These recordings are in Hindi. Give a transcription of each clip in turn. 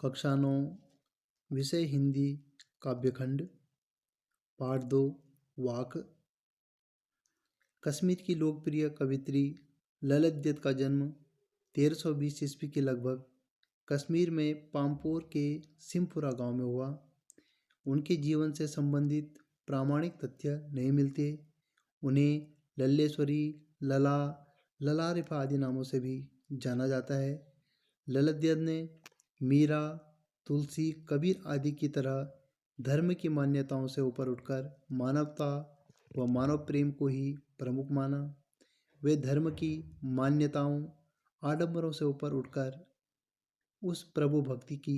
कक्षा 9 विषय हिंदी काव्यखंड पाठ 2 वाक। कश्मीर की लोकप्रिय कवियत्री ललित दत्त का जन्म 1320 ईस्वी के लगभग कश्मीर में पामपोर के सिमपुरा गांव में हुआ। उनके जीवन से संबंधित प्रामाणिक तथ्य नहीं मिलते। उन्हें लल्लेश्वरी, लला, ललारिफा आदि नामों से भी जाना जाता है। ललित दत्त ने मीरा, तुलसी, कबीर आदि की तरह धर्म की मान्यताओं से ऊपर उठकर मानवता व मानव प्रेम को ही प्रमुख माना। वे धर्म की मान्यताओं, आडंबरों से ऊपर उठकर उस प्रभु भक्ति की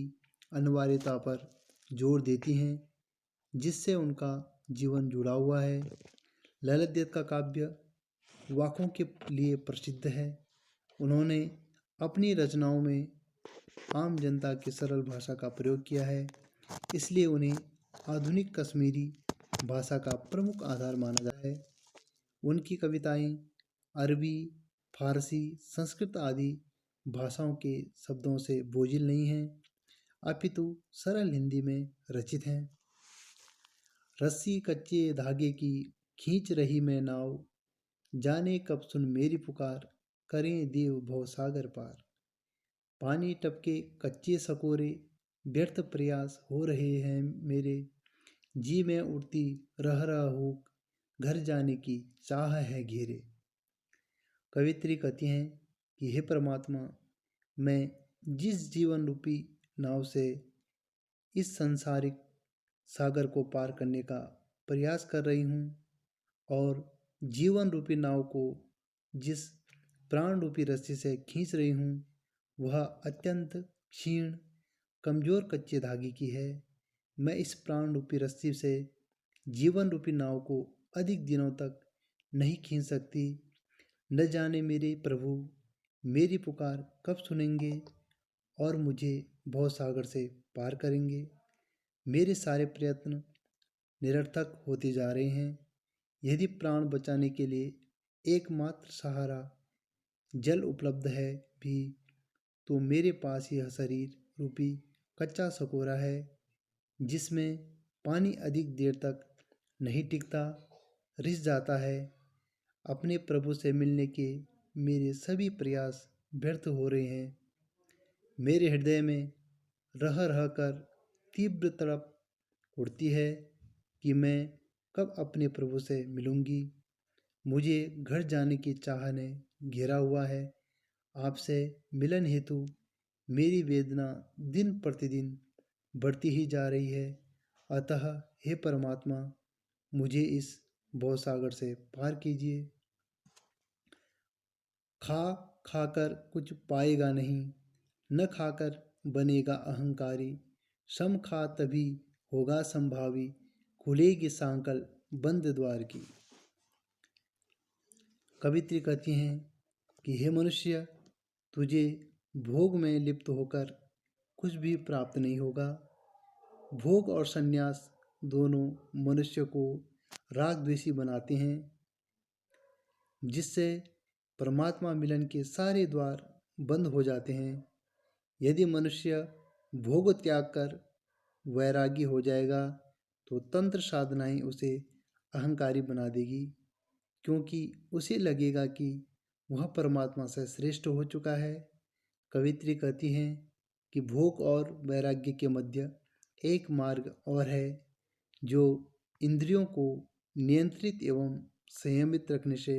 अनिवार्यता पर जोर देती हैं जिससे उनका जीवन जुड़ा हुआ है। ललित दत्त का काव्य वाकों के लिए प्रसिद्ध है। उन्होंने अपनी रचनाओं में आम जनता की सरल भाषा का प्रयोग किया है, इसलिए उन्हें आधुनिक कश्मीरी भाषा का प्रमुख आधार माना जाता है। उनकी कविताएं अरबी, फारसी, संस्कृत आदि भाषाओं के शब्दों से बोझिल नहीं हैं, अपितु सरल हिंदी में रचित हैं। रस्सी कच्चे धागे की खींच रही मैं नाव, जाने कब सुन मेरी पुकार, करें देव भव सागर पार। पानी टपके कच्चे सकोरे, व्यर्थ प्रयास हो रहे हैं मेरे, जी में उड़ती रह रहा हूँ, घर जाने की चाह है घेरे। कवित्री कहती हैं कि हे परमात्मा, मैं जिस जीवन रूपी नाव से इस सांसारिक सागर को पार करने का प्रयास कर रही हूँ और जीवन रूपी नाव को जिस प्राण रूपी रस्सी से खींच रही हूँ वह अत्यंत क्षीण, कमजोर कच्चे धागे की है। मैं इस प्राण रूपी रस्सी से जीवन रूपी नाव को अधिक दिनों तक नहीं खींच सकती। न जाने मेरे प्रभु मेरी पुकार कब सुनेंगे और मुझे भवसागर से पार करेंगे। मेरे सारे प्रयत्न निरर्थक होते जा रहे हैं। यदि प्राण बचाने के लिए एकमात्र सहारा जल उपलब्ध है भी तो मेरे पास यह शरीर रूपी कच्चा सकोरा है जिसमें पानी अधिक देर तक नहीं टिकता, रिस जाता है। अपने प्रभु से मिलने के मेरे सभी प्रयास व्यर्थ हो रहे हैं। मेरे हृदय में रह रह कर तीव्र तड़प उठती है कि मैं कब अपने प्रभु से मिलूंगी। मुझे घर जाने की चाह ने घेरा हुआ है। आपसे मिलन हेतु मेरी वेदना दिन प्रतिदिन बढ़ती ही जा रही है। अतः हे परमात्मा, मुझे इस भवसागर से पार कीजिए। खा खाकर कुछ पाएगा नहीं, न खाकर बनेगा अहंकारी, सम खा तभी होगा संभावी, खुलेगी सांकल बंद द्वार की। कवित्री कहती हैं कि हे मनुष्य, तुझे भोग में लिप्त होकर कुछ भी प्राप्त नहीं होगा। भोग और संन्यास दोनों मनुष्य को राग द्वेषी बनाते हैं जिससे परमात्मा मिलन के सारे द्वार बंद हो जाते हैं। यदि मनुष्य भोग त्याग कर वैरागी हो जाएगा तो तंत्र साधनाएं उसे अहंकारी बना देगी, क्योंकि उसे लगेगा कि वह परमात्मा से श्रेष्ठ हो चुका है। कवित्री कहती हैं कि भोग और वैराग्य के मध्य एक मार्ग और है जो इंद्रियों को नियंत्रित एवं संयमित रखने से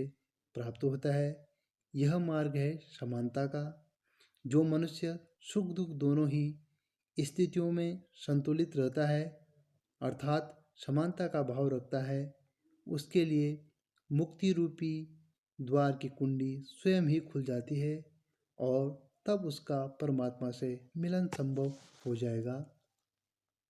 प्राप्त होता है। यह मार्ग है समानता का। जो मनुष्य सुख दुख दोनों ही स्थितियों में संतुलित रहता है, अर्थात समानता का भाव रखता है, उसके लिए मुक्ति रूपी द्वार की कुंडी स्वयं ही खुल जाती है और तब उसका परमात्मा से मिलन संभव हो जाएगा।